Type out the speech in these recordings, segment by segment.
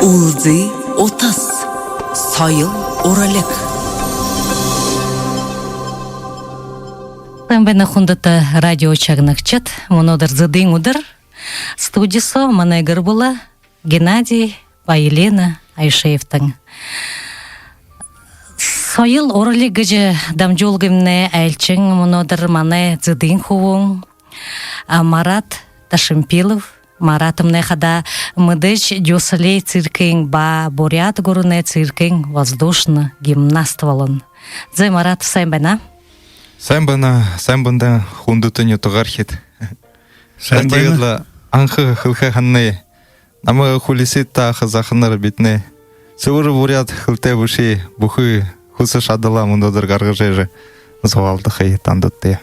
Улзы отас, сайыл оралек. Бені құндыты радио чагнықчат, мұнодыр зыдың ұдыр. Студисо манайгыр бұла Геннадий, Елена Айшеевтің. Сайыл оралек гыжы дамжолгымне әлчің мұнодыр маны зыдың хувың. Марат Ташимпилов. Маратымне хада мыдыч дюсалей циркин ба бурят гуруне циркин воздушно гимнастволын. Зай Марат сайбана? Сайбана хундутын ютугархит. Сайбана анхы хылха ханны. Намы хулисит та хазахыныр битне. Сывыры бурят хылте буши бухы хусы шадыла мындадыр гаргыжежы. Зовалды хай тандытты.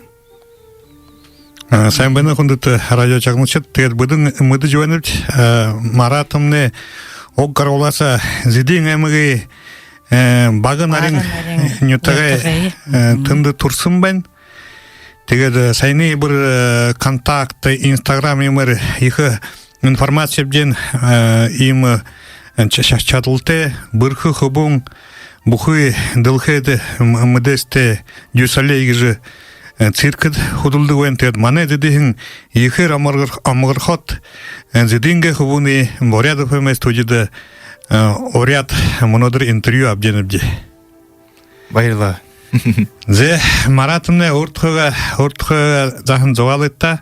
Сайбана хундуты радио чагнычыт тет будын мыды жуанып Маратымне оггар оласа зидин эмиги багынарин нютагай тынды турсын бен. Тегед сайны бір контакты Инстаграм емір ихы информация бден им чатылты бірхы хыбун бухы дылхеды мыдесте дюсалейгіжі циркет худулды вентед мане дедихин ихер амырхот зидинге хубуни борядов эмес студияда оряд монодыр интервью абденебди. Байла. Зе Маратымне уртхыга захын зоалетта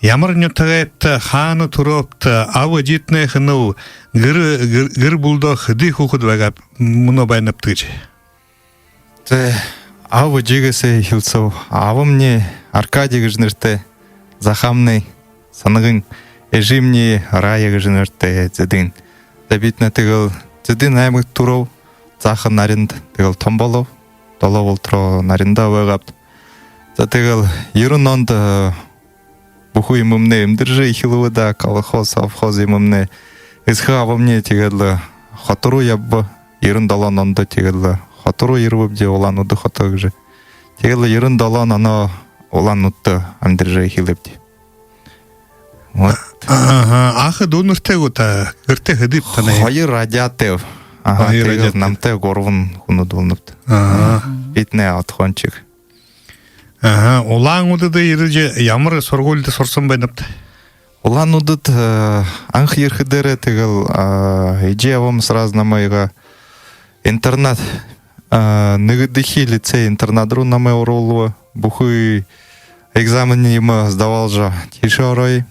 ямар нютагет ханы туропта авы житне хыну гыр булдо хыды хухуд вагап муно байнептыгы. Зе авы жегесе хилсов авымне Аркадий гыжнырты захамный саныгын эжимне рая гыжнырты зедин. Дабитне тыгыл зедин аймык туров захын наринд тыгыл томболов Долов ултро наринда вагап. Затыгыл юрун онд буху имымне имдыржы хилывыда колхоз совхоз имымне исха авымне тигел хатуру яббы юрун далан онда тигел хатуру юрвып же олан уды хатыгжы. Тигел юрун далан ана олан утты амдыржы хилыпди. Вот. Ахы донырте гута гырте хыдып таны. Хайыр радиатев. Тигел намте горвун хуну долнупты. Битне атхончик. Олан удыды ирыжы ямыр соргулды сорсын байнапты. Олан удыд анх ерхидере тигел иже авам сразу намайга интернат нигдихи лицей интернадру намай оролуа бухы экзамене ему сдавал же тишорой.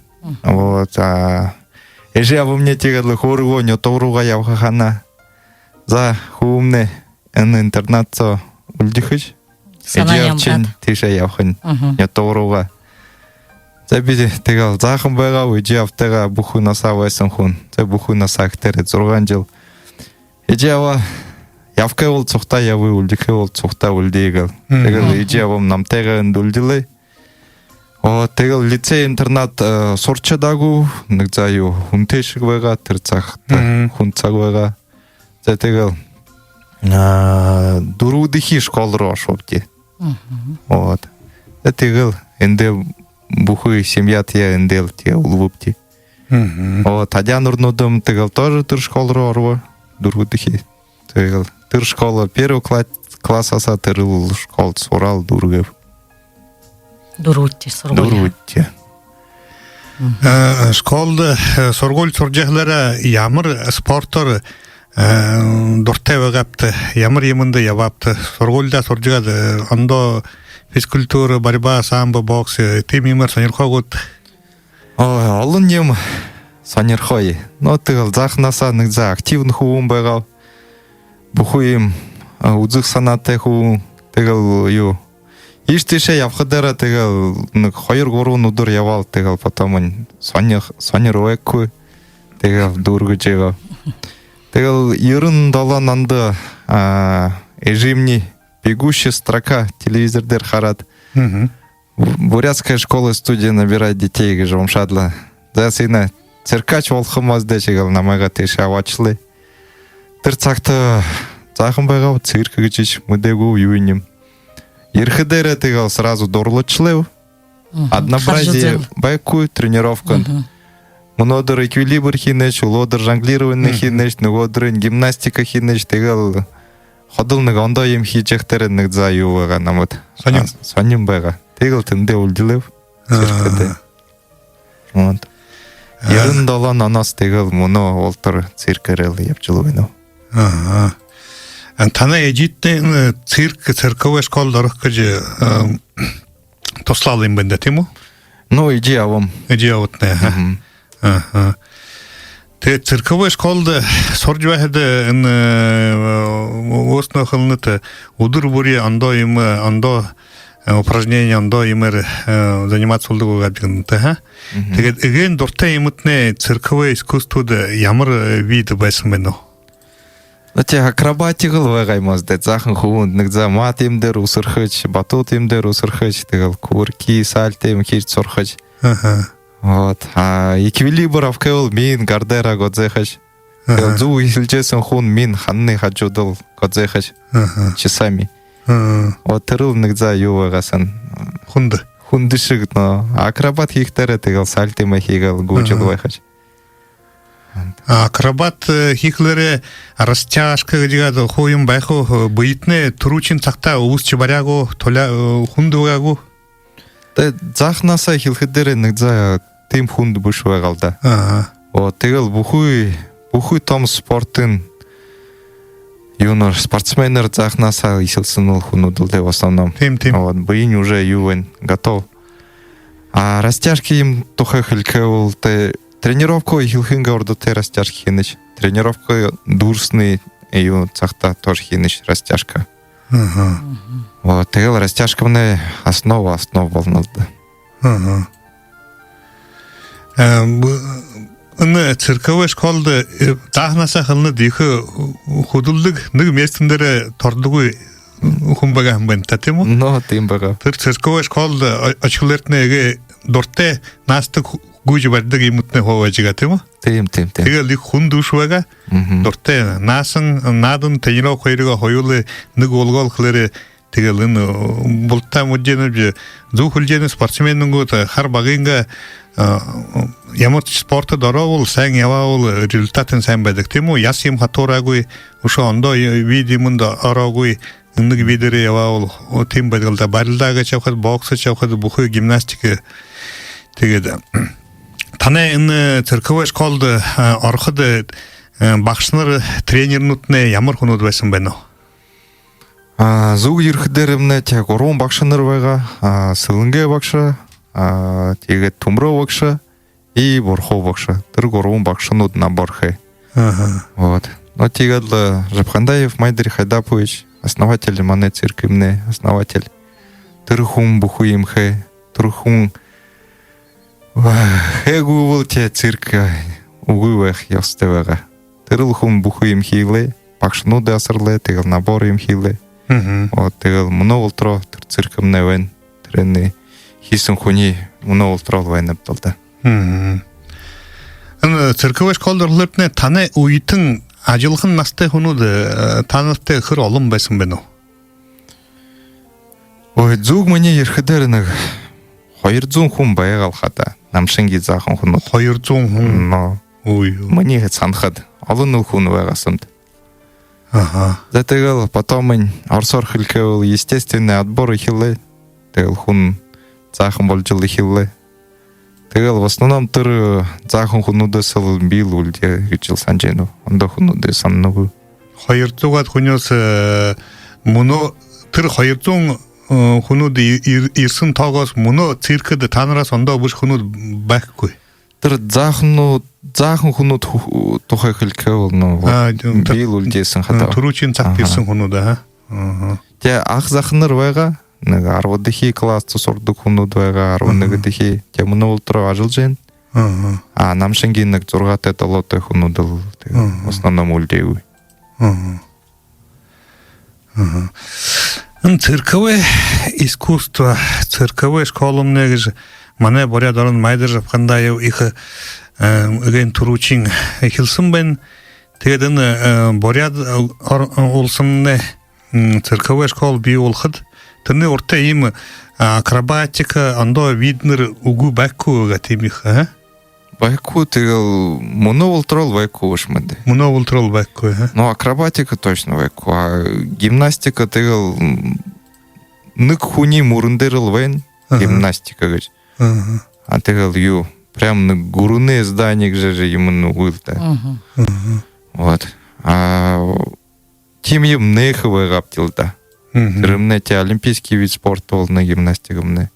Вот. Иже авам не тигел хорго не торуга явхахана за хумне интернатцо ульдихыч. Иже тише явхан не торуга. Забиде тигел захым байга иже автега буху насавайсын хун. Це буху насахтерет зорган жыл. Иже ава явкай ол цухта явы ульдихы ол цухта ульдигел. Тигел иже авам намтега ындульдилы. Тегел лицей интернат сорчадагу ныкзаю хунтешик байга тырцах хунцаг байга. Це тегел дурудихи школро шопти. Вот. Це тегел энде бухы семья тия эндел тия улвупти. Вот. Адян урнудым тегел тоже тыр школро орва дурудихи. Тегел тыр школа первый класс аса тыр школ сорал дургев. Дурутти, сорголя. Дурутти. Школды соргол соржахлара ямыр спортор дорте вагапты, ямыр емынды явапты. Соргольда соржагады, ондо физкультура, борьба, самбо, бокс, тем емыр санерхогут. Алын ем санерхой. Но тыгыл захнаса ныкза активн хуун байгал. Буху ем удзых санаты хуун тыгыл ю. Иштеше явхадера тегел хайыр горун удур явал тегел потом санер оекку тегел дургу жего. Тегел юрын далан анды эжимни бегущая строка телевизордер харат. Бурятская школа студия набирает детей гежом шадла. За сына циркач волхымазды жегел намайга теше авачлы. Тырцакты захым байгау цирка гечич мудегу юйним. Ерхидере тегал сразу дорлочлев. Однообразие байку тренировка. Монодыр эквилибр хинеш, улодыр жонглирование хинеш, нөгөдөр гимнастика хинеш тэгэл ходылныг ондоо юм хийж яхтэр нэг за юу байгаа намайг сонирн байгаа. Тэгэл тэндээ үлдэлэв. Циркэдээ. Вот. 97 оноос тэгэл мөнөө ултар циркэрэл явжл байна. Танай эжиттэй цирковая школ орох гэж туслал юм байна тийм үү? Ну, иди авам. Иди автнаа. Тэгээ цирковая школд сурж байхад энэ өөрснөөхөлнөт өдөр бүрийн ондоо упражнения ондоо юмэр заниматься болдог гэдэг ха. Тэгээд эген дуртай юмтны цирковое искусствуд ямар вид байсан бэ нөө? Тэ акробатикл байгаймас дэ захан хөвөнд нэг за мат юм дээр үсэрхэж, батут юм дээр үсэрхэж, тэгэл курки, сальто юм хийж сурхаж. Вот. Эквилибр авкэл мин гардера годзехаж. Зүү хэлжсэн хүн мин ханны хажуудал годзехаж. Часами. Вот тэрл нэг за юу байгасан хүнд шиг нөө акробат хийхтэрэ тэгэл сальто юм хийгээл гүйжил байхаж. Акробат хийхлээрээ растяжка гэдэг хууим байх уу быйтнэ түрүүчин цагтаа өвсч бариагу хүнд байгаагүй. Тэ захнасаа хэлэхээр нэг за тийм хүнд бүш байгаал да. Оо тэгэл бүхүй том спортын юунор спортсменер захнасаа исэлсэн бол хүнүүд л в основном. Вот быйн уже ювен готов. А растяжки им тухай хэлэхвэл тэ тренировку хэлхингээ ордо тэ растяжки хийнэж. Тренировка дүүрсний юу цагта тоже хийнэж растяжка. Вот тэгэл растяжкамны основа болно да. Энэ цирковая школд таахнасаа хылнад их хөдөлдөг нэг местэн дээр тордоггүй хүн байгаа юм байна та тийм үү? Но тийм байгаа. Тэр цирковая школд очихлертнээ дуртай наастаг гүйж барьдаг юмтны ховож байгаа тийм үү? Тийм. Тэгэл их хүн дүш байгаа. Дуртай наадан тренировка хоёроо хоёулаа нэг уулгол хлээрээ тэгэл энэ бултаа мужинэ зүхэлжэн спортсменнгүүд хар багинга ямар ч спортод ороовол сайн яваавал результат нь сайн байдаг тийм үү? Яс юм хатуураагүй өшөө ондоо вид юмд ороогүй нэг видэрээ яваавал тийм байдаг л да. Барилдаа гэж явахад бокс гэж явахад бүхий гимнастик тэгээд танай энэ цирковая школд ороход багш нар тренернүүд ямар хүнүүд байсан байна уу? Зүг ирэхээр өмнө яг 3 багш нар байгаа. Сэлэнгэ багш, тэгээд Төмрөө багш, и Борхов багш. Тэр 3 багшнууд набор хэ. Вот. Но тэгэл Жапхандаев Майдри Хайдапович, основатель манай циркэмнэ, основатель. Тэр хүн бүхий юм хэ. Тэр хүн хэгүүл тэ цирк үгүй байх ёстой байгаа. Тэр хүн бүхий юм хийлээ. Багшнууд асарлаа, тэгэл набор юм хийлээ. Вот тэгэл мөнөө ултроо тэр циркэмнэ байна. Тэрний хийсэн хүний мөнөө ултроо байна л да. Энэ цирковая школд орлоорны таны үеийн ажиллахан настай хүнүүд танартай хэр олон байсан бэ нөө? Ой зүг миний ирэхээр нэг 200 хүн байгаал хата. Намшингийн заахан хүнүүд 200 хүн. Ой. Миний санахад олон хүн байгасан. За тэгэл потом орсоор хэлэхвэл естественный отбор ихлээ. Тэгэл хүн заахан болж ихлээ. Тэгэл в основном тэр заахан хүнүүдээс л бил үлдээ гэж санаж байна. Ондоо хүнүүдээс санаагүй. 200-аад хүнээс мөнөө тэр 200 хүнүүд ирсэн тоогоос мөнөө циркэд танараас ондоо бүш хүнүүд байхгүй. Тэр заахан хүнүүд тухай хэлэхвэл бил үлдээсэн хата. Түрүүчийн цагт ирсэн хүнүүд Тэ ах захнар байгаа. Нэг 10 дахь класс сурдаг хүнүүд байгаа. 11 дахь тэмнүү ултраа ажиллаж байна. Намшингийн нэг 6-тай 7-тай хүнүүд л в основном үлдээгүй. Цирковое искусство, цирковая школа гэж манай боряд орон Майдар Жапхандаев их эгэн түрүүчин хэлсэн байна. Тэгээд энэ боряд улсны цирковая школ бий болоход тэрний уртаа ийм акробатика ондоо виднер үгүй байхгүй байгаа тийм их Байку тыгыл муну ултрол байку ушмады. Муно ултрол байку, ха? Ну, акробатика точно байку, а гимнастика тыгыл нык хуни мурындырыл вен гимнастика гыч. Ага. А тыгыл ю прям нык гуруны зданик же именно уылта. Вот. А тим ем неховый гаптилда. Тырымне те олимпийский вид спорта ол на гимнастика мне.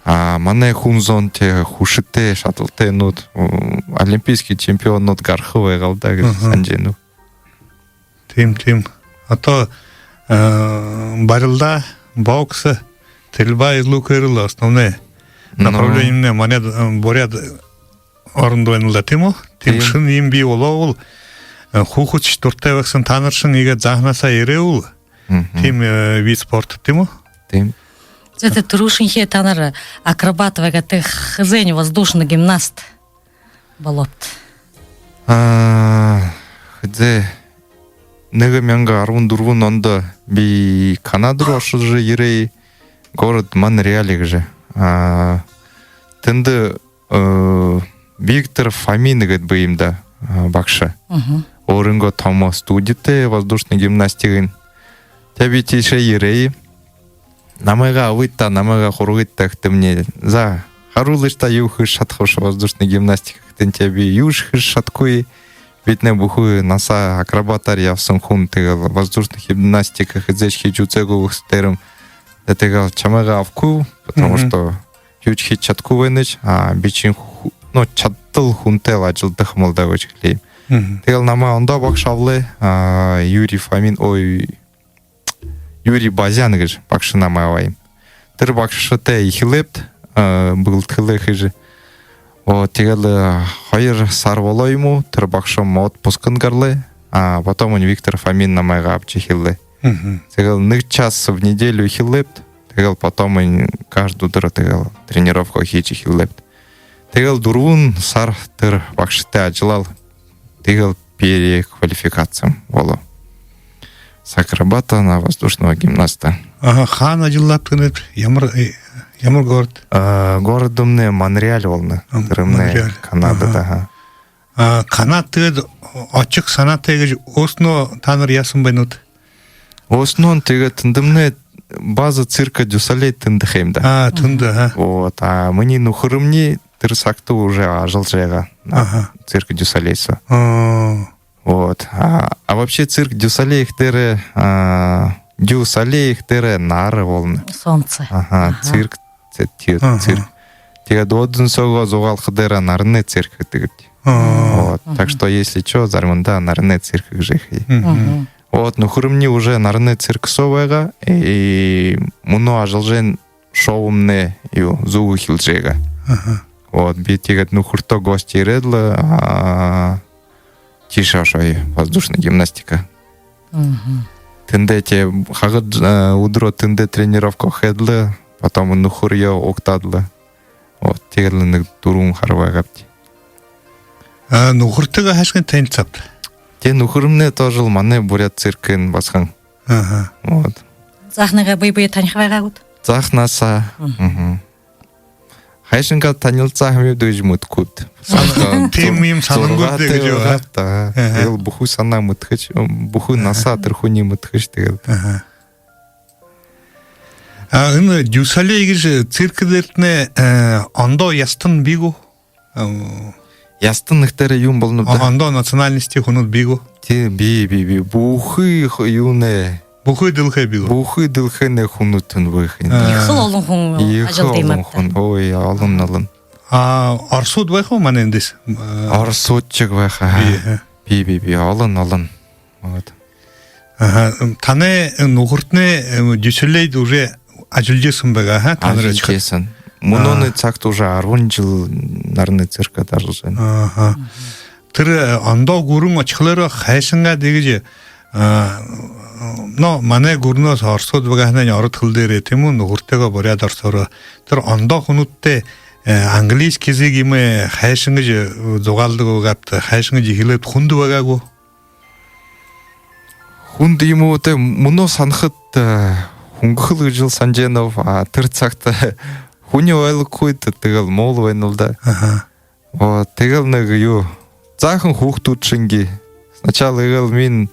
А мане хунзон те хушите шатылте нут олимпийский чемпион нут гарховый галда санжену. Тим. А то барилда бокс стрельба из лука и рыла основные направления мне мане борят орындойнылда тиму. Тим шын емби оловул хухут четвертевексын таныршын иге захнаса ереул. Тим вид спорта тиму. Тим. Это трушинхе танар акробат вегаты хзень воздушный гимнаст. Болот. Хыдзе нега мянга арвун дурвун онда би Канадру ашыжы ерей город Монреалик же. Тынды Виктор Фомин гыт быйымда бакша. Орынго томо студите воздушный гимнастигын. Тебе тише ерей. Намайга авытта, намайга хуругытта мне за харулышта юхы шатхош воздушный гимнастика хтен тебе юшхы шаткуи. Ведь не бухуи наса акробатария в сумхун тегал воздушных гимнастиках хидзечки джуцеговых стером. Да тегал чамайга авку, потому что ючхи чатку веныч, а бичин ну чаттыл хунтел ажилдых молдавыч клей. Тегал нама онда бакшавлы Юрий Фомин, ой Юрий Базян гыж бакшына мавайым. Тыр бакшыте ихилепт был тылых же. Вот тегал хайыр сарволойму тыр бакшым отпускын гарлы, а потом он Виктор Фомин на майга апчихилы. Тегал ных час в неделю хилепт, тегал потом он каждую дыр тегал тренировку хичи хилепт. Тегал дурвун сар тыр бакшыте ажилал, тегал переквалификациям воло. С акробата на воздушного гимнаста. Ага, хан ажиллап тынып, ямар город? Городымне Монреаль волны. Тырымне Канадада. Канад тыгы очык санат тыгы осно таныр ясын байнут. Оснон тыгы тындымне база цирка Дюсалей тындыхемда. Тынды, ха. Вот, а мне нухырымне тырсакты уже ажыл жайга. Цирка Дюсалейса. Вот. А вообще цирк Дюсалеих тере нары волны. Солнце. Ага, цирк. Цирк. Тега додын сого зугал хыдера нарны цирк тыгыт. Вот. Так что если что, зармында нарны цирк жихи. Вот, ну хурымни уже нарны цирк совайга и муно ажылжен шоумне ю зугу хилжега. Вот, би тегат ну хурто гости редлы, тише шой воздушная гимнастика. Тынде те хагыд удро тынде тренировка хедлы, потом нухурья октадлы. Вот тегерлы турум харвай гапти. Нухуртыга хашкин тен цапты. Те нухурымне тоже мане бурят циркын басхан. Вот. Захнага бый-бый таньхвайга гуд. Захнаса. Хайшинга танилца хами дойжмут кут. Тим им санангуд дегежо. Ел буху сана мытхыч, буху наса тырхуни мытхыч дегел. Аны Дюсалейгиже циркдертне ондо ястын бигу. Ястын ихтере юм болнуп да. Ондо национальности хунут бигу. Те би бухы юне. Бухы дылхэ бигу. Бухы дылхэне хунутын выхын. Ихыл олон хүн ажил дейматта. Ой, алын. Арсуд вайхо манендис. Арсудчик вайха. Би алын. Вот. Тане нухуртне Дюсалейд уже ажилжесін бәга, ха? Ажилжесін. Мұноны цакты уже 10 жыл нарны цирка дарылжен. Тірі андау гурун очықлары хайшынға дегеже но мане гурнос арсуд бәгахнен арыт хылдер етімі нухуртега боря дарсоры. Тір андау хунутте английский языгиме хайшынғы же зоғалдығы ғапты, хайшынғы же хилет хунды бәгагу? Хунды ему өте мұно санхыт хунгылы жыл санженов, тыр цакты хуне ойлы койды тыгыл мол ойнылда. Вот, тэгэл нэг юу заахан хүүхдүүд шинги. Сначала эгэл минь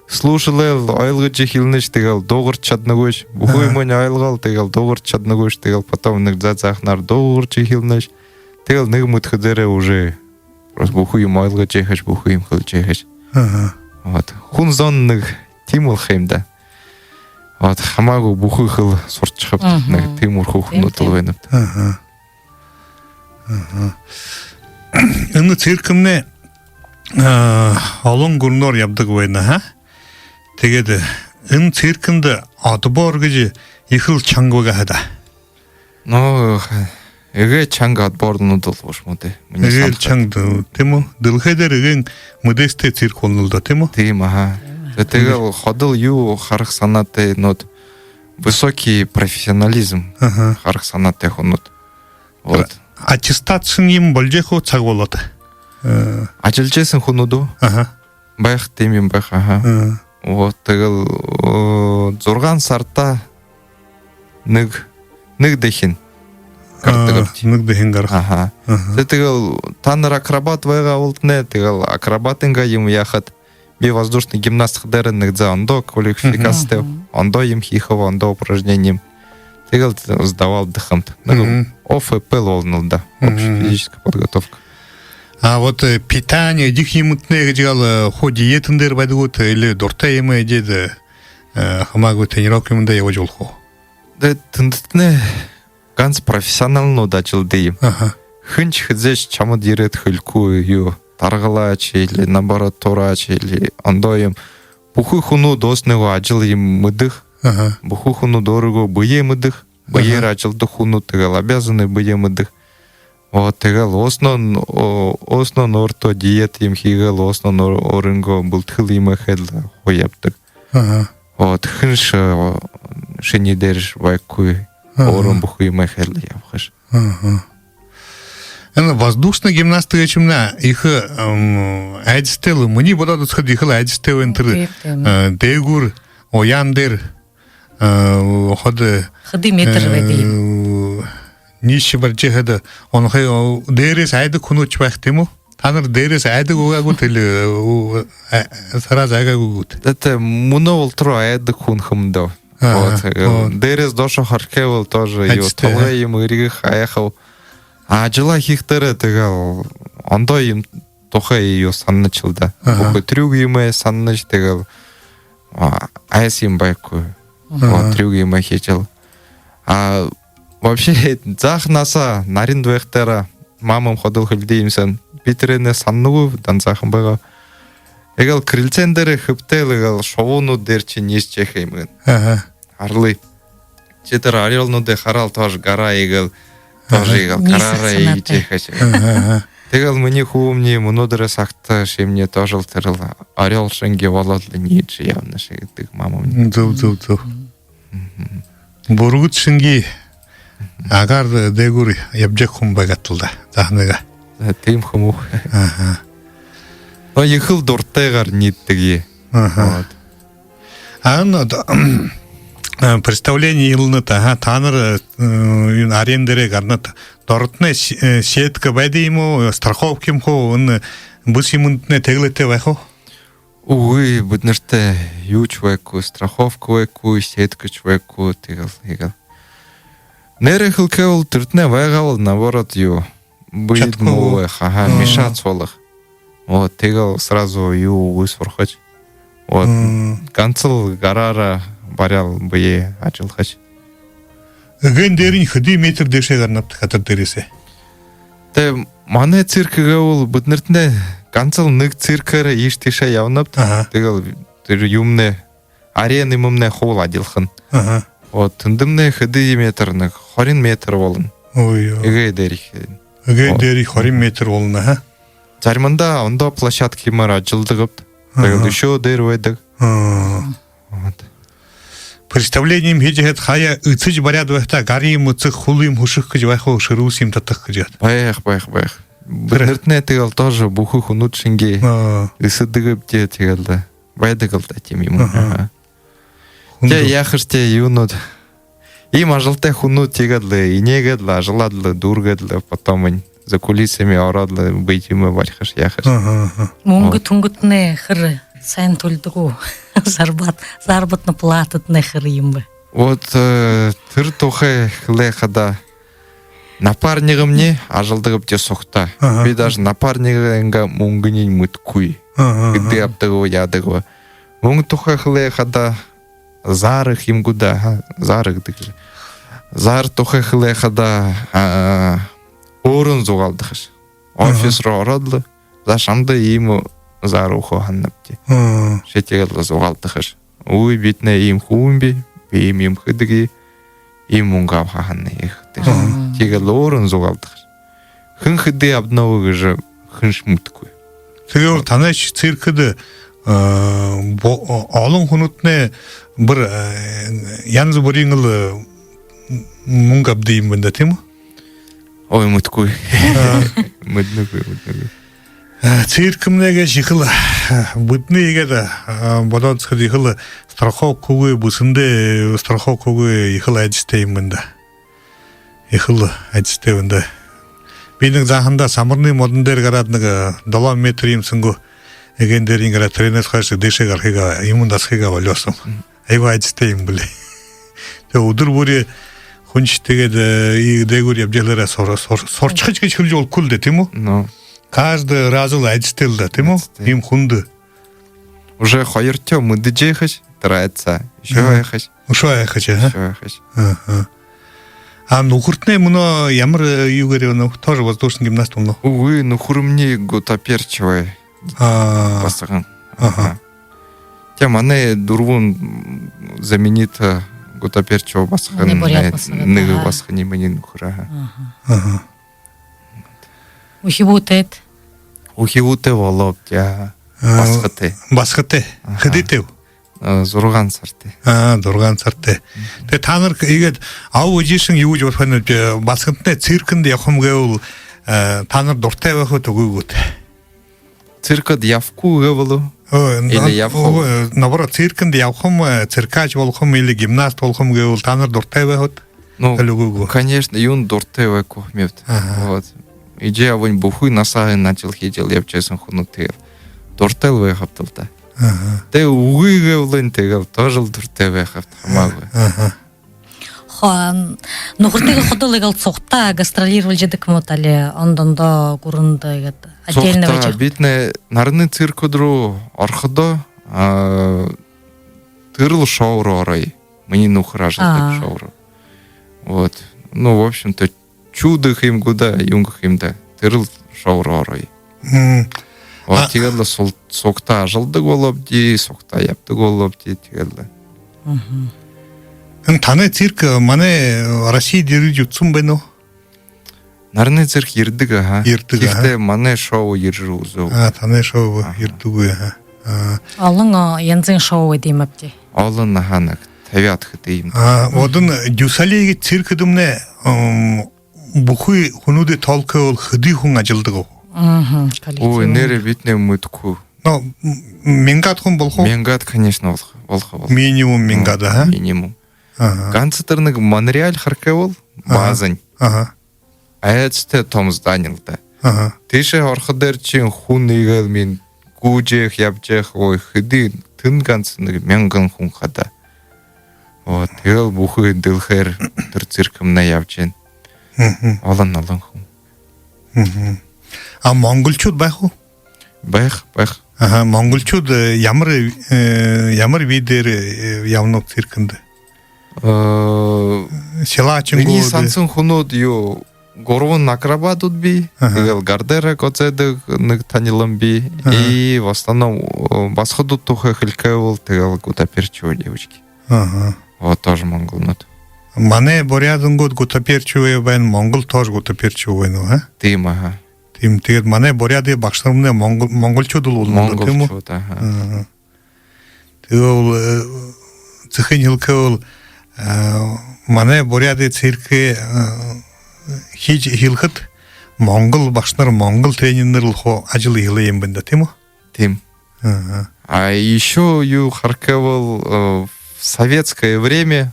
слушал ойлгож хэлнэж тэгэл дуугарч чаднагүйш. Бүхий юм ойлгол тэгэл дуугарч чаднагүйш. Тэгэл потом нэг заахнаар дуугарч хэлнэж. Тэгэл нэг мөтхөдөрөө уже просто бүхий юм ойлгож яхаж бүхий юм хэлж яхаж. Вот. Хүн зон нэг тийм болох юм да. Вот хамаагүй бүхий хэл сурч хавт нэг тийм үрхүү хүмүүд байна. Энэ циркэмнэ олон гүрнөр явдаг байна ха. Тэгээд энэ циркэнд одбор гэж их л чангага хада. Но эгэ чанг отборнууд болвош мó тэ. Эгэ чанг тийм үү? Дэлхэдэр эгэ модестэй цирк болно л да тийм үү? Тийм аа. Тэгэл ходол юу харах санаатай нод высокий профессионализм харах санаатай хүмүүс. Вот. Аттестацийн юм болж яхуу цаг болоод. Ажиллаж байсан хүмүүс үү? Байх тийм юм байх аа. Вот тэгэл 6 сарда нэг дэхин гардаг. Нэг дэхин гарах. Тэгэл та нар акробат байгаа болтнэ. Тэгэл акробатинга юм яхад би воздушный гимнаст дээр нэг за ондоо квалификацтэй ондоо юм хийхав ондоо упражнением. Тэгэл сдавал дыхамт. ОФП болно да. Физическая подготовка. А вот питание дих юмтне гэж ходи диетэн дээр байдгууд или дуртай юм ээжээд хамаагүй тренировка юм да явж болох уу? Да тэндэтнэ ганц профессионалнууд ажилдаа юм. Хинч хэзээч чамд ирээд хөлгүй юу таргалаач или наоборот тураач или ондоо юм бүхий хүмүүс дуусныгоо ажил юм мэдэх. Бүхий хүмүүс өөрийгөө бие мэдэх. Биеэр ажилдах хүмүүс тэгэл обязаны бие мэдэх. Вот тэгэл основно өөртөө диет юм хийгээл основно өөрөнгөө бүлтгэл юм хэл хуябдаг. Вот хинш шиний дээрш байхгүй өөрөн бүхий юм хэл явахш. Энэ воздушная гимнастика чимнэ их айдстел мөний болоод өсөхөд их л айдстел энэ дээгүр уян дээр ходы метр байдаг. Ниш баржихад онхой дээрээс айдаг хүнүүч байх тийм үү? Та нар дээрээс айдаг угаагүй тэл сараа заагаагүй. Это муноо ултроо айдаг хүн хэмдөө. Вот дээрээс дошо харкевал тоже юу толгой юм эргэх аяхав ажила хийхдээ тэгэл ондоо юм тухай юу санаачл да. Бүхий трюк юм санааж тэгэл айс юм байхгүй. Вот трюк юм хийжэл. Вообще захнаса наринд байхтара мамам ходол хөлдөөмсөн битрэнэ саннуу дан захын байгаа. Эгэл крилцэн дээр хөвтэл эгэл шовуунууд дээр чи нийсч яах юм. Арлы. Читэр арилнууд хараал тоош гараа эгэл тоош эгэл гараараа ийжээхэж. Тэгэл миний хүүмний мөнөдөрө сагта шимне тоожл тэрэл орел шинги болоод нийж явна шиг гэдэг мамам. Зөв. Бургут шинги агаар дээгүр явж хүн байгаталда заахнага. Тийм хүмүүс. Но их л дуртайгаар нийтдэг. Вот. Представление илнэт та нар арен дээрээ гарнат дордны сетка байдаг юм уу страховка юм хөө энэ бүс юмднэ тэглэтэй байх уу? Үгүй бид нартай юу ч байхгүй страховка байхгүй сетка ч байхгүй тэгэл нэрхэл кэвэл тэрднэ байгаал наоборот юу будет новое мешать болох. Вот тэгэл сразу юу усурхаж. Вот ганцл гарара барял бие ажиллахаж. Гэн дээрийн хөдий метр дэшээ гарнавт хатар дээрээсээ. Тэ манай цирк гэвэл бид нарт ганцл нэг циркээр ийш тийшээ явнавт. Тэгэл тэр юмнэ арен юмнэ хуул ажиллах нь. Вот тэндэмнэ хөдий метр нэг 20 метр болно. Ой. Эгэ дээрих 20 метр болно ха. Заримдаа ондоо площадк юмар ажилдаг. Тэгэл өшөө дээр байдаг. Вот. Представлением хийжэхэд хаяа эцэж бариад байхдаа гарын мөцөх хул юм хөших гэж байх уу ширүүс юм татах гэж байна. Байх. Бэрнэ тэгэл тоже бүхий хүмүүс шингээ эсэдэгвдээ тэгэл байдаг л да тийм юм. Тэ яхэртэй юунууд ийм ажилтай хүмүүс тэгэл инээгээд л ажлаад л дүүргээд л потом за кулисами орадлы бейтимы вальхаш яхаш. Мөнгө түнгөтне хыр сайн төлдөг. Заработна плататны хыр юм бы. Вот тыр тухай хлехада напарнигым не ажалдыгып те сокта. Би даже напарнигынга мөнгөнин мыткуй. Где аптыгы ядыгы. Мөнгө тухай хлехада зарых им гуда, зарых дыгы. Зар тухай хлехада орын зугалдыгыш. Офис роорадлы. За шамды им зару хоханнапти. Шетегелы зугалдыгыш. Уй битне им хуумби. Им хыдыги им мунга хаханны их. Тегелы орын зугалдыгыш. Хын хыды абновы же хынш муткуй. Тэгэр таныш циркыды олон хунутне бір янз бүріңілі мунг абдыйым бында, тему? Ой, муткуй. Мыдныкуй. Циркымнеге жихылы бұтны егеді бодан цқыды ехылы страховкуғы бұсынды страховкуғы ехылы әдістейім бында. Ехылы әдістей бында. Бейдің зағында самырны модындер ғарадныға долан метрим сыңғы егендерін ғара тренес қаршы дешек архиға имундасхиға валесым. Айва әдістейім білі. Удыр бұри хунч тегеді дегур ябжелері сорчықычқы чүржі ол күлді, тему? Каждый разыл әдістелді, тему? Им хунды. Уже хайыртё мыды жейхаш, тырайца. Еще айхаш. Ушо айхаш, а? Еще айхаш. А нухуртне муно ямыр югары, тоже воздушный гимнаст умно. Увы, нухурымне гутаперчевай. Басаган. Тем аны дурвун заменит гутаперчева басаган. Ныгы басаган имени нухура. Ухивутет. Ухивуте волоп, я басхате. Басхате. Хыдитев. Зурган сарте. Зурган сарте. Те таныр иget ау жишин юуж орфаны басхатне циркинде яхым геул таныр дуртева хотугут. Циркад явку гевлу. Или явху. Наоборот, циркинде явхым циркач волхым или гимнаст волхым геул таныр дуртева хот. Ну, конечно, юн дуртева кохмет. Вот. Иже авонь бухуй насагы начал хитил япчесын хунутел. Дуртел вехаптылда. Те угы гевлын тегел тоже дуртел вехаптамагы. Нухуртеге ходылыгал сохта гастролировал жедик мотали ондондо гурунда отдельно сохта битне нарны циркудру архыдо тырыл шоуру орай. Мне нухражат шоуру. Вот. Ну, в общем-то, чудых им гуда, юнгах им да. Тырыл шоуру орай. Вот тегелі соқта жылды голып дей, соқта япты голып дей тегелі. Таны цирк мане Россия дері jutsun бәну? Нарны цирк ердігі, ха? Ердігі, ха? Кихте мане шоу ержі ұзу. Таны шоу ердігі, ха? Алың янзын шоу дейм апти? Алың наханық, тавиатқы дейм. Одын дюсалеге циркідімне бұхуй хунуды толқы ол хыды хун ажылдығы. Ой, нере битне мытку. Ну, менгат хун болху? Менгат, конечно, волху. Минимум менгада, ха? Минимум. Ганцытырныг Монреаль харкевол базань. Аячте том зданилда. Тише орхыдерчин хун игел мен гужех, ябжех, ой, хыды тын ганцыныг менган хун хада. Вот, ел бухы дылхер тыр циркым на ябжен. Алан хун. А монголчуд байху? Байх. Монголчуд ямар видер явнок циркынды? Силачин годы. Вини сансын хунуд ю горвон акробатут би, гардера коцедык нык танилым би, и в основном басходут тухэ хылькэвал тэгал гутаперчуа девочки. Вот тоже монгол нот. Мане борядын год гутаперчуа байн, монгол тоже гутаперчуа байну, а? Тим, ага. Тим, тэгээд мане боряды бакштарымне монголчуд ул улмунда, тиму? Монголчуд, ага. Тэгал цыхын хылкэвал мане боряды цирке хич хилхыт монгол бакштар монгол тренинер хо ажыл хилы ембенда, тиму? Тим. А еще ю харкевал в советское время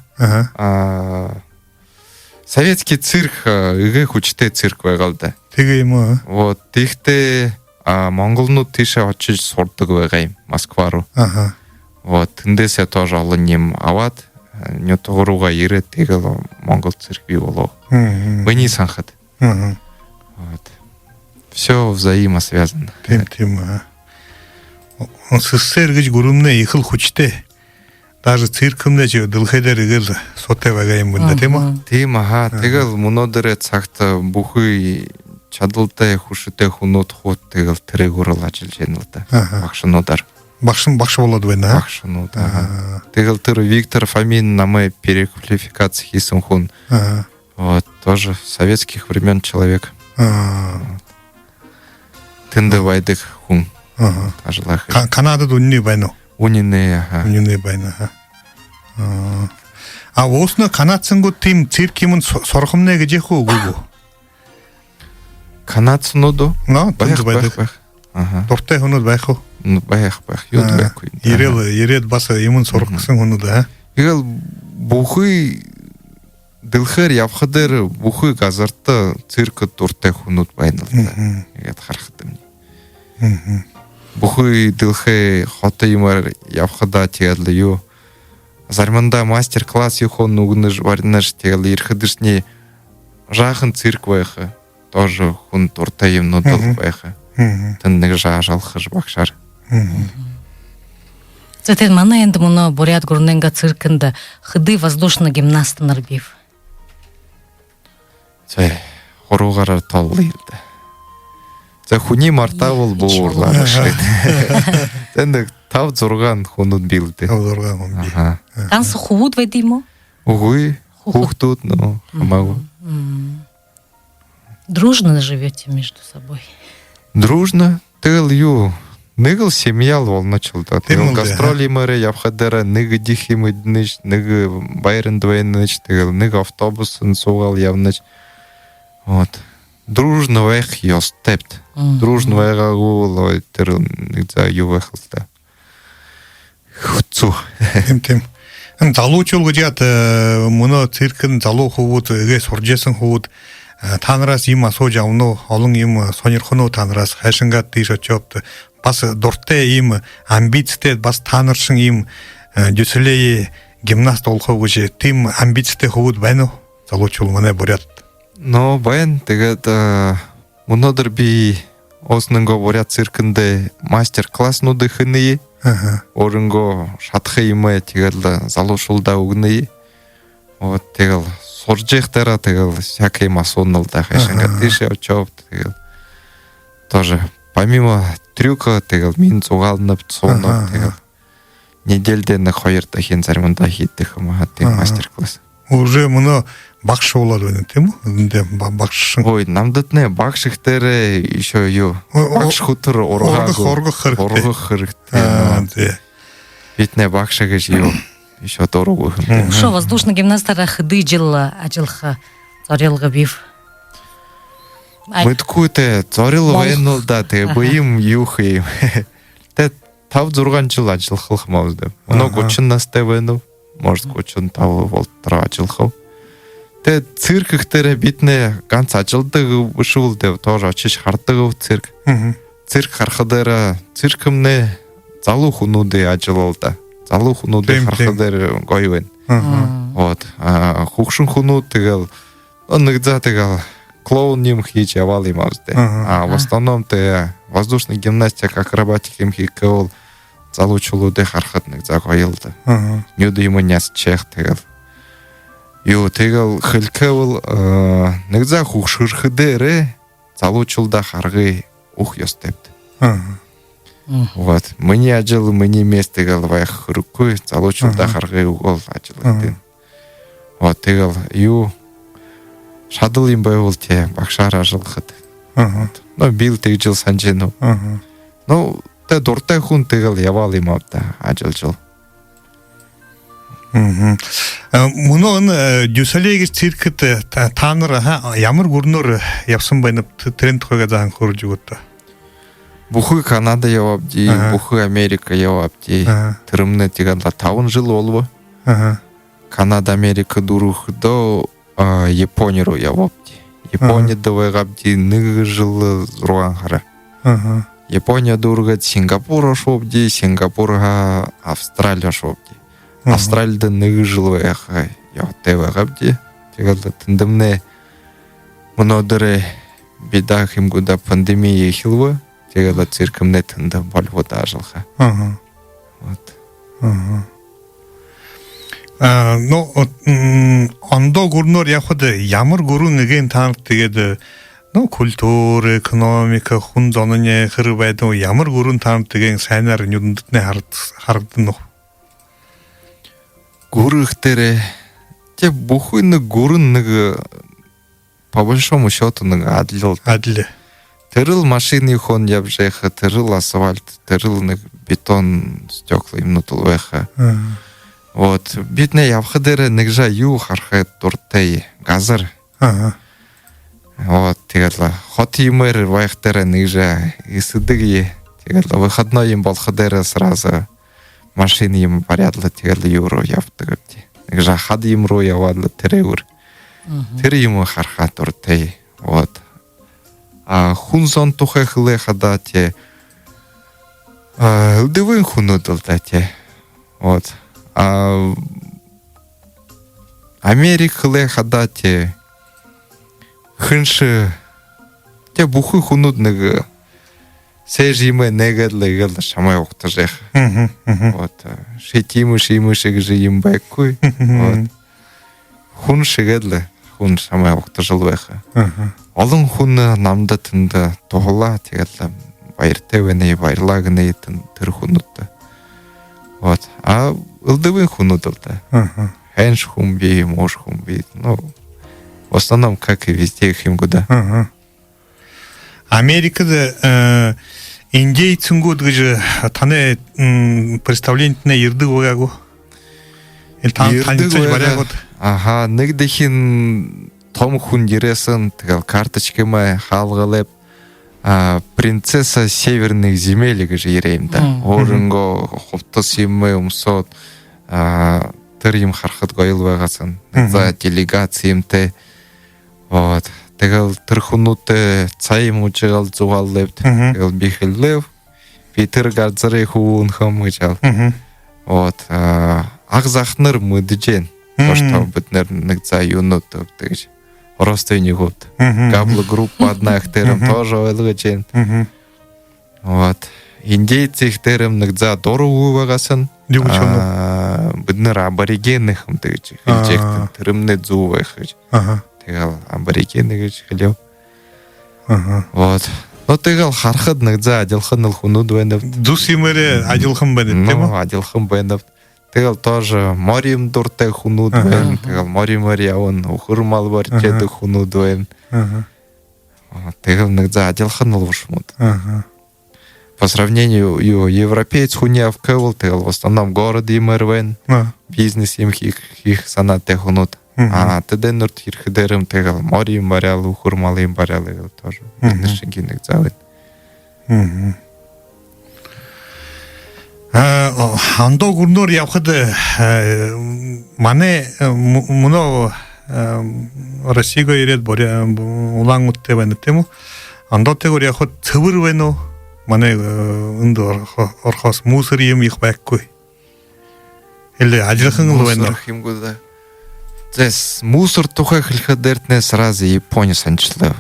советский цирк, игы хучте цирк вайгалда. Тэгээ юм уу? Вот тэгтээ монголнууд тийшээ очиж сурдаг байгаа юм Москва руу. Аха. Вот тэндээсээ тоже олон юм аваад Нютуг руугаа ирээд тэгэл Монгол цирк бий болов. Миний санахад. Аха. Вот. Все взаимосвязано. Тийм. СССР гэж гүрэмнээ их л хүчтэй. Даже циркэмнээ ч дэлхийдэр игэл сутай байгаа юм байна тийм үү? Тийм тэгэл мөнөөдөр цагт бүхий чадaltaй хүштэй хүмүүд хут тэгэл тэрэгүүр л ажиллаж байна л да. Багшнуудаар. Багш болоод байна. Багшнууд. Тэгэл тэр Виктор Фомин намайг переквалификация хийсэн хүн. Вот тоже советских времен человек. Тэндэ байдаг хүн. Ажиллах. Канадад үнний байна уу? Үнэнээ. Үнний байна. Уусна канадцангууд тийм цирк юмд сурахмнэ гэж яах вэ үгүй. Канадцнууд байх. Дуртай хүмүүс байх уу? Байх. Юу байхгүй. Ирээд бас юм сурах гэсэн хүмүүс Тэгэл бүхий дэлхээр явхад дээр бүхий газарт циркэд дуртай хүмүүс байна л да. Ингээд харахад юм. Бүхий дэлхээ хот юмар явхадаа тэгэл юу заримдаа мастер-класс юухон нүгнэж варнаж тэгэл ирэхэдэрсний жаахан цирк байх. Тоже хүн дуртай юмнууд байх. Тэн нэг жаашалхаж багшаар. За тэр манай энд мөн Бурят Гурненга циркэнд хыды воздушный гимнаст нар бив. За хуруугаараа толлоо. За хүний мартавал буурлаа шиг. Тэнд 5-6 хүнүүд билдэ. 5-6 хүн. Танс хувуд байд юм уу? Үгүй, хүүхдүүд нөө хамаагүй. Дружно живете между собой. Дружно. Тэгэл юу? Нэг л семья л болночул да. Тэгэл гастроли мөрө явхад дээр нэг дих юм иднэж, нэг баяранд байнаж, тэгэл нэг автобусын суугаал явнаж. Вот. Дружно байх ёстепт. Дружно байгаагүй л тэр нэг за юу байх л да. Хүцүү. Тийм. Залуучул гэж яд мөнө циркэн залуу хүмүүс эгээ суржсэн хүмүүс та нараас юм асууж авна уу? Олон юм сонирхно уу та нараас хайшингаад тийш очоод бас дуртай юм амбицтэй бас та нар шин юм жүслээ гимнаст болох гэж тийм амбицтэй хүмүүс байна уу? Залуучул манай Бурят. Но байна. Тэгээд өнөөдөр би Оснонго Бурят циркэндээ мастер-класснууд ихнэ. Оронгоо шатах юм тэгэл залуушулдаа өгнө. Вот тэгэл сурж ихтараа тэгэл всякие масоннал да хайшингаа тийш очоод тэгэл тоже помимо трюка тэгэл мин зугаалнап цуунаа тэгэл недельдээ нэг 2 дахин заримдаа хийдэг юм тийм мастер-класс. Уже мөнө багш болоод байна тийм үү? Багш. Ой, намдад нэ багш ихтэрэ ишөө юу? Багш хөтөр ургах хэрэгтэй. Бид нэ багш гэж юу? Ишөө дуруугүй юм. Шо воздушный гимнастара хыды жил ажиллах зорилго бив. Мэдгүйтэй зорил байна уу да тэгээ буйм юу хийм. Тэ 5-6 жил ажиллах мөн дээ. Өнөө 30 настай байна уу? Может 35 болтроо ажиллах. Тэ цирк ихтэрэ бид нэ ганц ажилдаг шүүл дээ. Тоор очиж хардаг цирк. Цирк харахад дээр циркэмнэ залуу хүмүүдээ ажиллал да. Залуу хүмүүдээ харахад дээр гоё байна. Вот хөгшин хүмүүс тэгэл нэг за тэгэл клоун юм хийж яваал юм аавдээ. В основном тэ воздушный гимнастик, акробатик юм хийгээл залуучуудыг харахад нэг за гоё л да. Юу юм няс чех тэгэл. Юу тэгэл хэлкэвэл нэг за хөгшөрхөдөө залуучуудаа харгыг ух ёстойд. Вот миний ажил миний место тэгэл байх хэрэггүй залуучуудаа харгыг угол ажилладаг. Вот тэгэл юу шадал юм байвал тий багшаар ажиллахад. Но бил тэгжил санаж байна. Но тэ дуртай хүн тэгэл яваал юм аа да ажиллаж. Мөнөө жүсэлэг циркэд та нар ямар гүрнөр явсан байна тренд тухайга заан хурж өгөөд. Бүхий Канада явабди, бүхий Америка явабди. Тэрмнэ тэгэл 5 жил болов. Канада, Америка дөрөвдөө Япони руу явабди. Японияда вайгабди 2 жылы зурган хара. Япония дургат Сингапура шобди, Сингапурга Австралия шобди. Австралияда 2 жыл вайга яхте вайгабди. Тегалда тындымне мнодыре беда химгуда пандемия хилва. Тегала циркымне тындым болвода жылха. Вот. Ну, ондо гурнор яхуды ямар гурун еген танып дегеді, ну, культура, экономика, хун зоныне хырыбайды, ямар гурун танып деген сайнар нүдіндітіне харды ну. Гурыхтере, те бухуйны гурын по большому счету адлил. Адлі. Тырыл машины хон ябжеха, тырыл асфальт, тырыл бетон, стекла им нутулвеха. Вот, битне явхадere нигжа ю хархет туртей газар. Вот, тегала хотимер вайхтере нигжа исыдыги. Тегала выходной им болхадere сразу машины им порядла тегала юро явтыгти. Нигжа хад им ро явадла терeur. Тер ему харха туртей. Вот. А хунзон тухехле хадате. Дывын хунудалдате. Вот. Америка хадате хыншы те бухы хунудныгы сежиме негедлегел шамай оқтажех. Вот. Шетимы шегжи имбайкуй. Вот. Хун шегедле хун шамай оқтажылвеха. Олон хуны намда тында тоғыла тегедле байыртевене байырлагыне тыр хунутта. Вот. А ылдывын хунудалда. Хэнш хумби, мош хумби. Ну, в основном, как и везде химгуда. Америкада индейцин гудгы тане представление ерды ойагу. Ага, нигдехин том хундиресен, тагал карточкама халгалеп. Принцесса северных земель, гажи ереймда. Орынго хоптосимы умсот тырим хархат гойлвагасан. За делегациямте. Вот. Тагал тырхунуте цаим учигал зугаллеп. Тагал бихиллев. Питер Гадзаре хуун хамычал. Вот. Агзахныр мыдыжен. То, что бытнер ныкца юнут. Родственник год. Габла группа одна ихтерем тоже ойлгачен. Вот. Индейцы ихтерем ныкза дорогу вагасан. Биднер аборигенных мтыгч. Хилчектен тырымны зувайхыч. Тегал аборигенных хилев. Вот. Но тегал хархад ныкза адилхан хуну дуэнев. Дусимере адилхан бенет, тема? Ну, адилхан бенет. Тегал тоже морим дурте хуну дуэн. Тегал морим он ухурмал варчеды хуну дуэн. Тегал ныкза адилхан лушмут. По сравнению европейц хуня в кевл, тегал в основном город им эрвен. Бизнес им их санат техунут. А теден нурт хирхидерем тегал морим барял, ухурмал им барял тоже. Нышинги ныкзавен. Андо гурнор явхады мане муно Россияга ирет боря улаң утте бенетему. Андо тегор яхот цыбыр бену мане ындо орхос мусорим их баккой. Или ажрахын бену. Химгуда. Зес мусор тухай хилхадертне сразу Япония санчлы.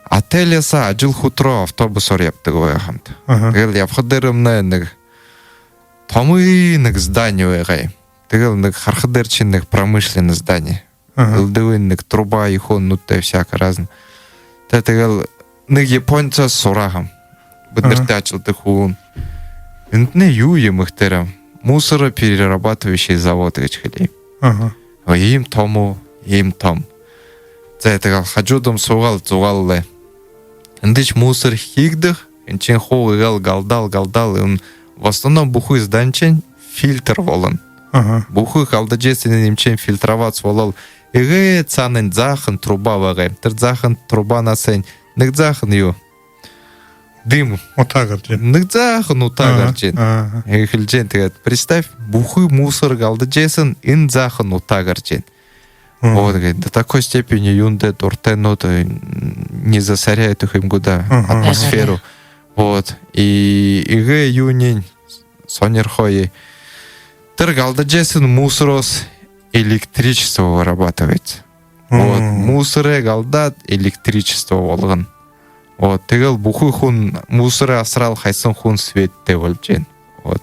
Отелеса ажил хутро автобус оряпты гояхамт. Тегел явхадерымна нэг томы нэг здание гай. Тегел нэг хархадерчин нэг промышленное здание. Илдывын нэг труба и хон нутте всяко разно. Тегел нэг японца сурахам. Беднерте ачил тыхуун. Интне юем ихтерам. Мусороперерабатывающий завод гачхали. Им тому, им том. Тегел хаджудом сугал зугалле. Индыч мусор хигдых, инчен хоу галдал, он в основном бухуй зданчен фильтр волан. Бухуй халдаджесен имчен фильтровать волал. Иге цанен захын труба ваге, захын труба насен, ник захын ю. Дым. Утагарджен. Ник захын утагарджен. Эхилджен тегет. Представь, бухуй мусор галдаджесен, ин захын утагарджен. Вот, говорит, до такой степени юнде дурте ноты не засоряет их им куда атмосферу. Вот. И иге юнин сонерхои тыргалда джесин мусорос электричество вырабатывается. Вот. Мусоры галдат электричество волган. Вот. Тыгал бухуй хун мусоры асрал хайсын хун свет девольчен. Вот.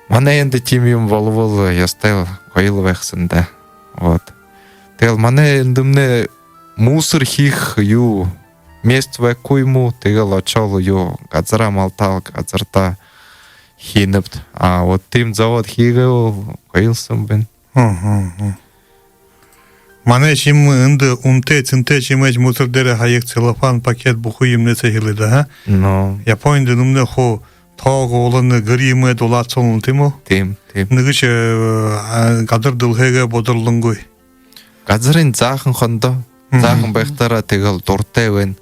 Мана енді тимиум волвол ястайл қойыл вайхсында. Вот. Тыгал мана енді мне мусор хих ю мест вайкуйму, тыгал очал ю газара малтал газарта хинепт. А вот тим завод хигал қойылсын бен. Мане чим инде умте цинте чимеч мусордере хаяк целлофан пакет буху имнесе хилида, ха? Но Японде numne хо тоог олны гриме долацон тимо. тим. Нэгч гадар дылхэгэ бодорлонгой. Газарын заахан хондо. Заахан байхтараа тэгэл дуртай байна.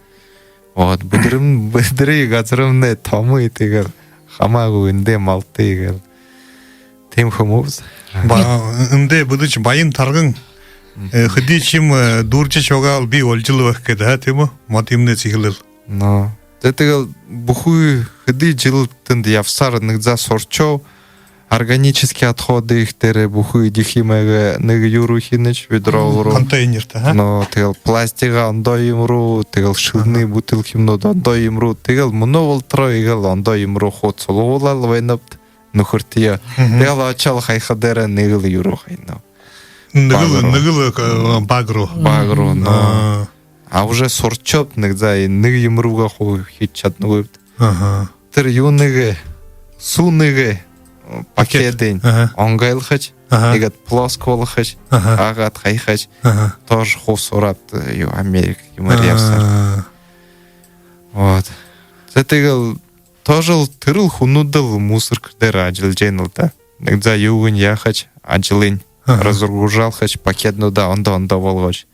Вот бүдрий газарымны томой тэгэл хамаагүй эндэ малтай гэл. Тим хүмүүс. Инде будыч байын таргын хди чим дурче чогал би олжилвах гэдэг тимо. Мот имне цихлэл. Но тэгэл бухуй хди жилтэнд явсаар нэг за сурчоо органические отходы их тере бухуй дихимега нэг юру хинеч ведро контейнерта, ха? но тэгэл пластига ондоо юмруу тэгэл шилний бутылки юмнууд ондоо юмруу тэгэл мөнөө волтро игэл ондоо юмруу хуцуулал вэнэпт нөхөртия тэгэл очол хайха дээр нэг л юруу хайна Нэгэл багруу. Но а уже сурчоп нэг за нэг юмрууга хуу хийж чаднаггүй. Тэр юуныг сүүнийг пакетын онгайлгаж нэгэд плосколгож агаад хайхаж тож хусурат ю Америк юмар явсан. Вот. Тэгэл тожл тэрл хүнүүдэл мусорк дээр ажиллаж байна л да. Нэг за юуг нь яхаж ажлын разгружалхаж пакетнуудаа ондоо болгож.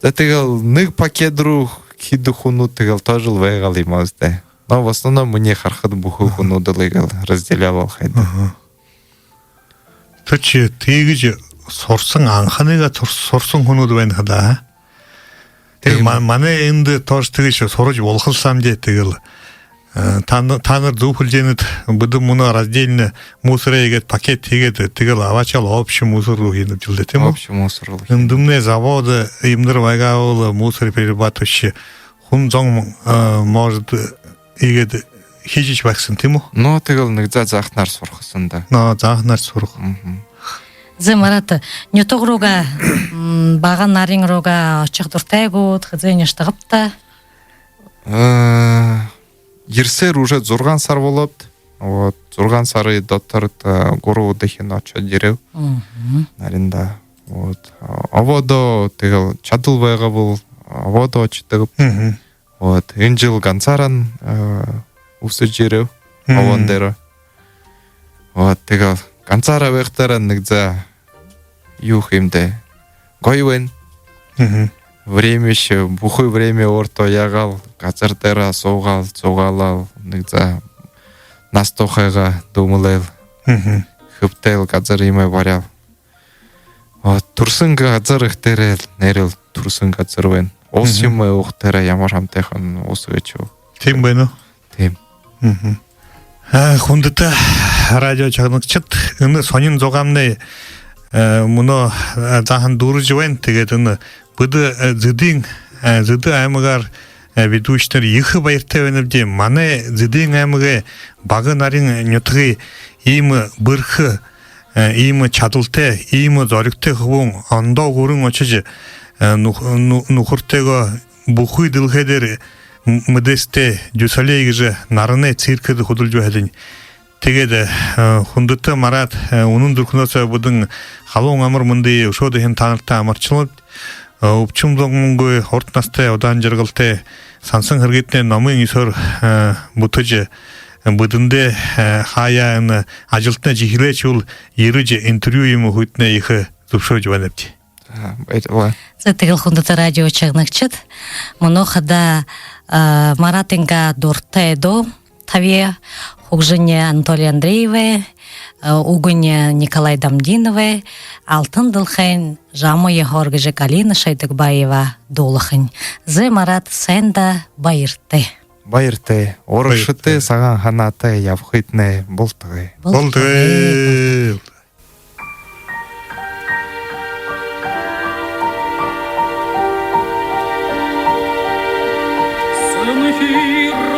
Тэгэл нэг пакет руу хидэх хүнүүд тэгэл тожл байгаал юм аа да. Но в основном мне харахад буху хүнүүдэл разделял хайда. Тэч тэгж сурсан анханыга сурсан хүнүүд байна хада. Тэг манай энд тоош тэгж сурж болохлсам дэ тэгэл танар зүүхэлжэнэд бүдэн муна раздельно мусор хийгээд пакет хийгээд тэгэл аваачаал общий мусор руу хийнэ жилдэ тийм үү? Общий мусор руу. Эндүмнэ завод имнэр байгаул мусор перерабатывающий хүн зон может игээд хийж багсан тийм үү? Но тэгэл нэг за заахнаар сурахсан да. Заахнаар сурах. Зэ марат нютогруга бага нарин рога очих дуртайгууд хазэн яштагапта. Ерсээр уже 6 сар болоод вот 6 сарын доторд 3 удаахийн очоод ирэв. Наринда вот аводо тэгэл чадал байгаа бол аводо очдог. Вот энэ жил ганцаараа өсөж ирэв авон дээр. Вот тэгэл ганцаараа байхтараа нэг за юу хэмдэ гоё байна. Время еще бухой время орто ягал газар дээр суугаал зугаалал нэг за настохайга думалал хөвтэл газар имэ баряв. Вот турсан газар их дээр нэрэл турсан газар байна. Ус юм уухтараа ямар хамтайхан ус гэж юу. Тийм байна уу? Тийм. Хүндэт радио чагнагчд энэ сонин зугаамны мөнө захан дурж байна. Тэгээд энэ бүд зэдийн аймагаар ведущнэр их баяртай байна вэ? Манай зэдийн аймаг бага нарын нутгийн ийм бэрх ийм чадaltaй ийм зоригтой хүн ондоо гүрэн очиж нөхөртэйгөө бүхий дэлхэдэр мэдэстэй жүсалей гэж нарны циркэд хөдөлж байлаа. Тэгээд хүндэт мараад үнэн дөрхнөөс бүдэн халуун амар мөндөй өшөөдийн танартай амарчлаад өвчмөнгөө хурд настай удаан жаргалтай сансан хэргэдний номын исөр бүтэж бүдэндээ хаяа энэ ажилтны жихлээчүүл ирж интервью юм хөтнэ их зөвшөөж байна гэж. Баярлалаа. Тэгэл хүндэт радио чагнагчд монохада маратинга дуртай до тавья Угжыне Анатолия Андрееве, угыне Николай Дамдинове, алтын дылхайн Жамы Егоргыжы Калина Шайтыкбаева долыхын. Зе Марат Сенда байырты. Байырты, орышыты, саған ханаты, явхытны, болтығы. Болды. Сынхи